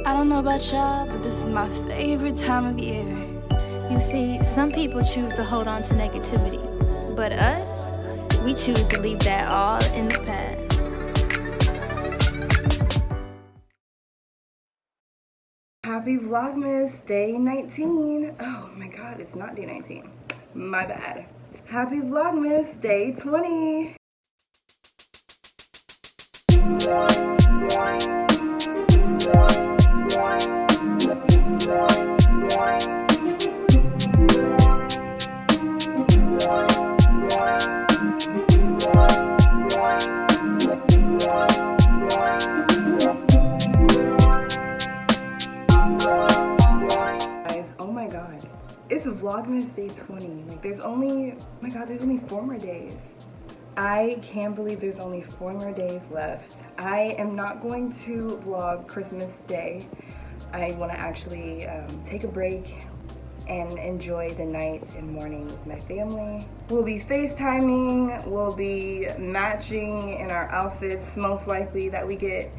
I don't know about y'all, but this is my favorite time of year. You see, some people choose to hold on to negativity, but us, we choose to leave that all in the past. Happy Vlogmas day 19. Oh my god, it's not day 19. My bad. Happy Vlogmas day 20. It's Vlogmas day 20. Like there's only, oh my god, there's only 4 more days. I can't believe there's only 4 more days left. I am not going to vlog Christmas Day. I want to actually take a break and enjoy the night and morning with my family. We'll be FaceTiming, we'll be matching in our outfits most likely that we get.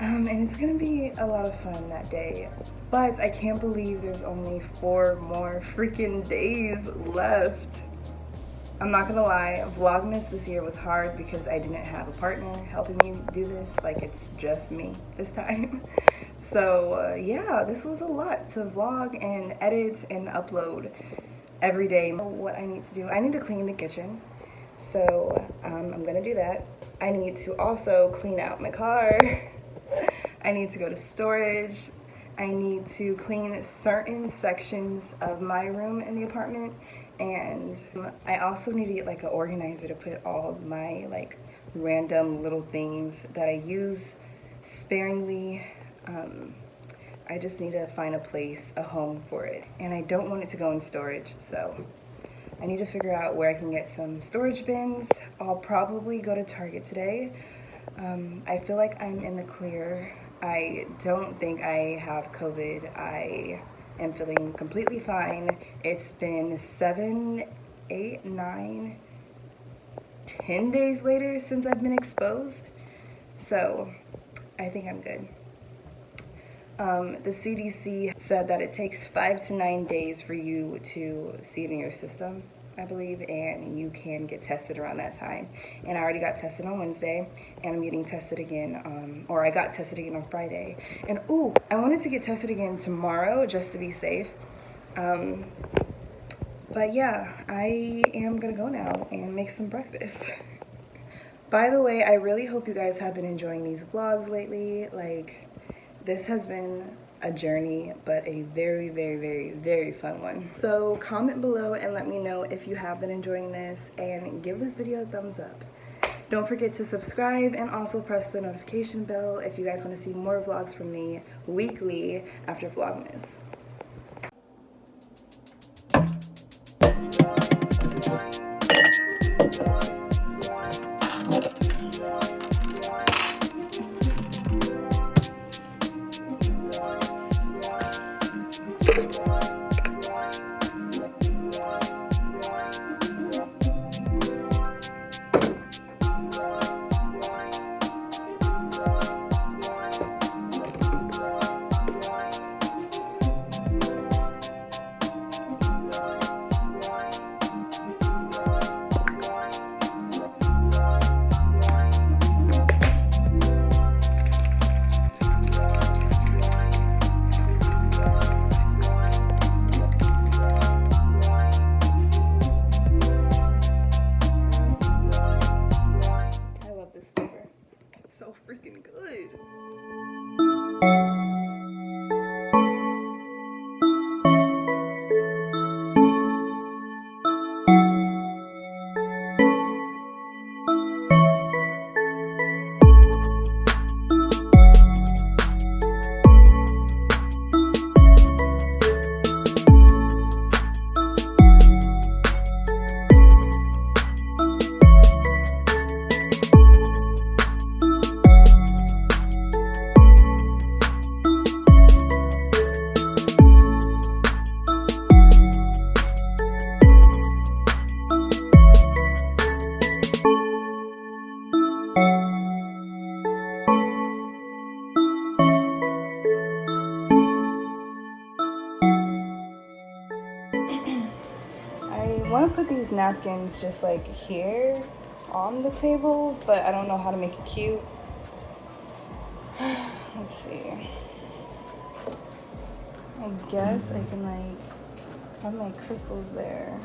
And it's gonna be a lot of fun that day. But I can't believe there's only 4 more freaking days left. I'm not gonna lie, Vlogmas this year was hard because I didn't have a partner helping me do this. Like, it's just me this time. So yeah, this was a lot to vlog and edit and upload every day. What I need to do, I need to clean the kitchen. So I'm gonna do that. I need to also clean out my car. I need to go to storage. I need to clean certain sections of my room in the apartment, and I also need to get like an organizer to put all my like random little things that I use sparingly. I just need to find a place, a home for it, and I don't want it to go in storage, so I need to figure out where I can get some storage bins. I'll probably go to Target today. I feel like I'm in the clear. I don't think I have COVID. I am feeling completely fine. It's been 7, 8, 9, 10 days later since I've been exposed. So I think I'm good. The CDC said that it takes 5 to 9 days for you to see it in your system, I believe, and you can get tested around that time. And I already got tested on Wednesday, and I'm getting tested again, or I got tested again on Friday. And ooh, I wanted to get tested again tomorrow just to be safe. But yeah, I am gonna go now and make some breakfast. By the way, I really hope you guys have been enjoying these vlogs lately. Like, this has been a journey, but a very, very, very, very fun one. So comment below and let me know if you have been enjoying this, and give this video a thumbs up. Don't forget to subscribe and also press the notification bell if you guys want to see more vlogs from me weekly after Vlogmas. Freaking good. these napkins just like here on the table, but I don't know how to make it cute. Let's see. I guess I can like have my crystals there.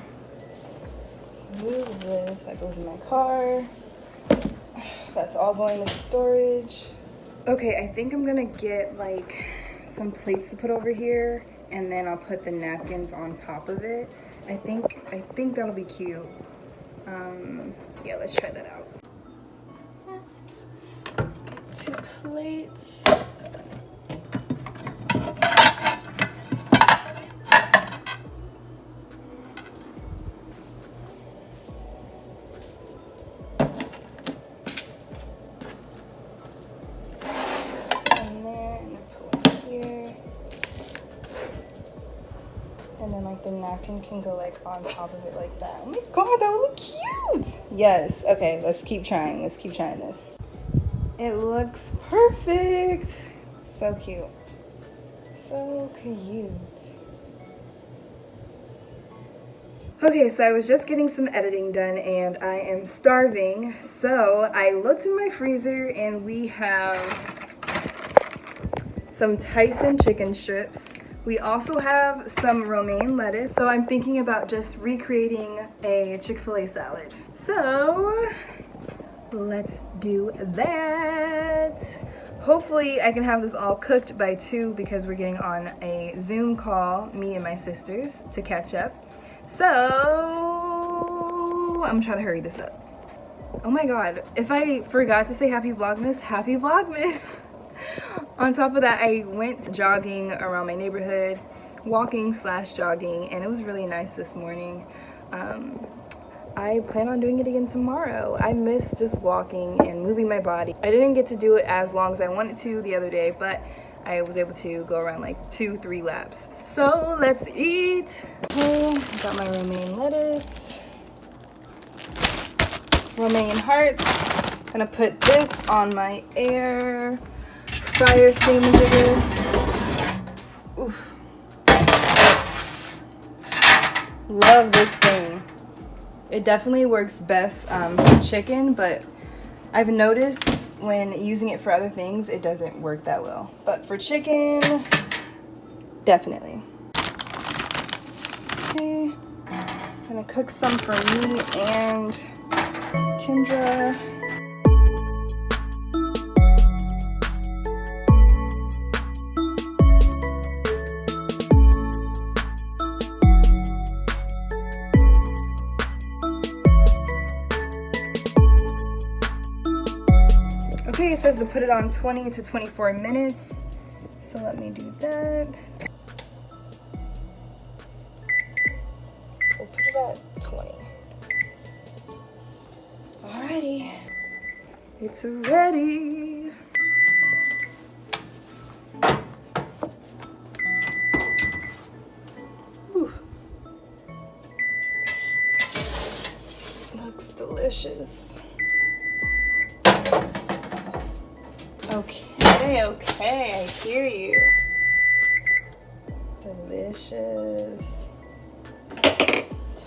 Let's move this. That goes in my car. That's all going to storage. Okay, I think I'm gonna get like some plates to put over here, and then I'll put the napkins on top of it. I think that'll be cute. Yeah, let's try that out. 2 plates. And then like the napkin can go like on top of it like that. Oh my god, that would look cute! Yes, okay, let's keep trying. Let's keep trying this. It looks perfect! So cute. So cute. Okay, so I was just getting some editing done and I am starving. So I looked in my freezer and we have some Tyson chicken strips. We also have some romaine lettuce, so I'm thinking about just recreating a Chick-fil-A salad. So let's do that. Hopefully I can have this all cooked by 2 because we're getting on a Zoom call, me and my sisters, to catch up. So I'm trying to hurry this up. Oh my god, if I forgot to say happy Vlogmas, happy Vlogmas. On top of that, I went jogging around my neighborhood, walking/jogging, and it was really nice this morning. I plan on doing it again tomorrow. I miss just walking and moving my body. I didn't get to do it as long as I wanted to the other day, but I was able to go around like 2-3 laps. So let's eat. Okay, got my romaine lettuce, romaine hearts. Gonna put this on my air fryer thingamajigger. Oof. Love this thing. It definitely works best for chicken, but I've noticed when using it for other things, it doesn't work that well. But for chicken, definitely. Okay, I'm gonna cook some for me and Kendra. Okay, it says to put it on 20 to 24 minutes. So let me do that. We'll put it at 20. Alrighty. It's ready. Whew. Looks delicious. Okay, I hear you. Delicious.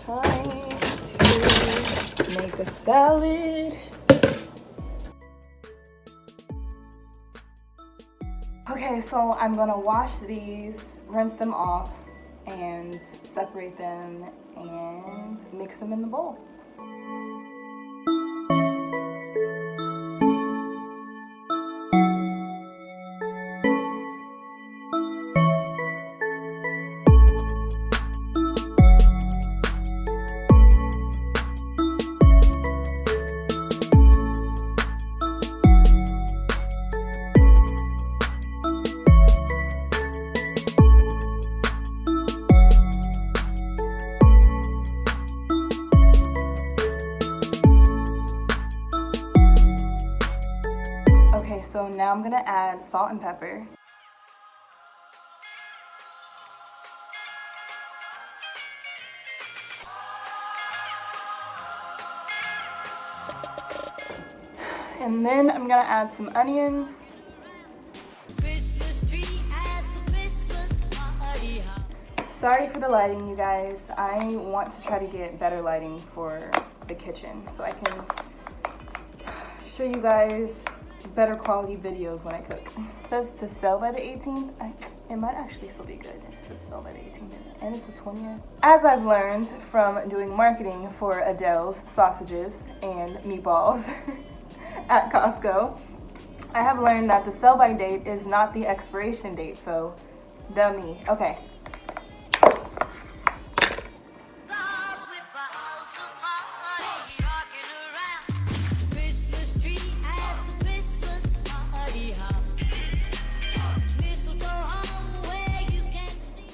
Time to make a salad. Okay, so I'm gonna wash these, rinse them off, and separate them and mix them in the bowl. Okay, so now I'm gonna add salt and pepper. And then I'm gonna add some onions. Sorry for the lighting, you guys. I want to try to get better lighting for the kitchen so I can show you guys better quality videos when I cook. It says to sell by the 18th. It might actually still be good. It says sell by the 18th and it's the 20th. As I've learned from doing marketing for Adele's sausages and meatballs at Costco, I have learned that the sell by date is not the expiration date, so dummy. Okay.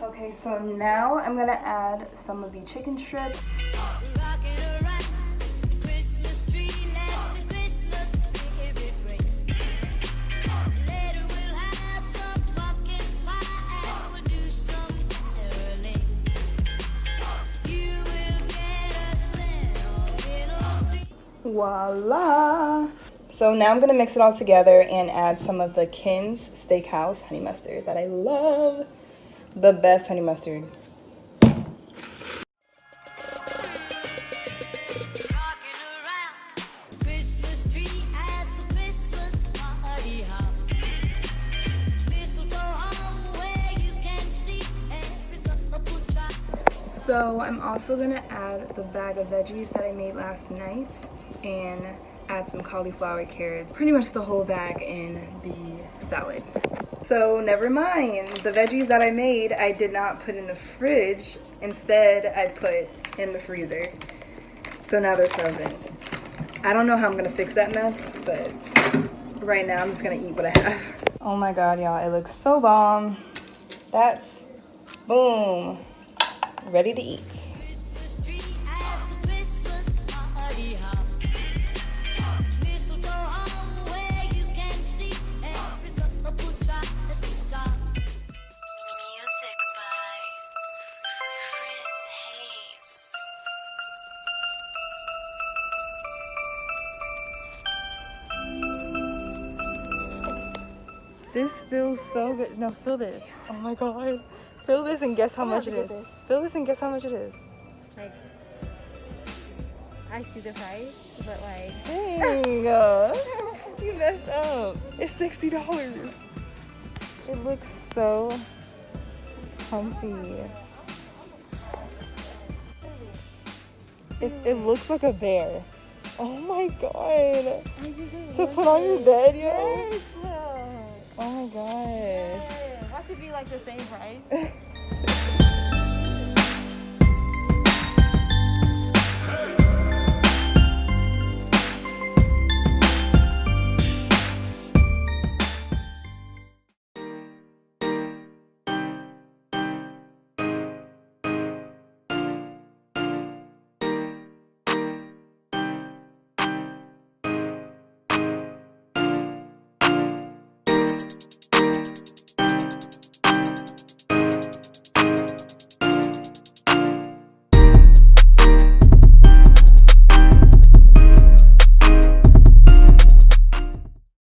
Okay, so now I'm gonna add some of the chicken strips. Voila! So now I'm gonna mix it all together and add some of the Kin's Steakhouse honey mustard that I love. The best honey mustard. So I'm also gonna add the bag of veggies that I made last night and add some cauliflower, carrots, pretty much the whole bag in the salad. So never mind, the veggies that I made I did not put in the fridge. Instead I put in the freezer. So now they're frozen. I don't know how I'm gonna fix that mess, but right now I'm just gonna eat what I have. Oh my god, y'all, it looks so bomb. That's boom. Ready to eat. This feels so good. No, feel this. Oh my god. Feel this and guess how much it is. Feel this and guess how much it is. Like, I see the price, but like... Dang. You messed up. It's $60. It looks so comfy. It looks like a bear. Oh my god. To put on your bed, yo. Yes. Oh my god. Watch it be like the same price.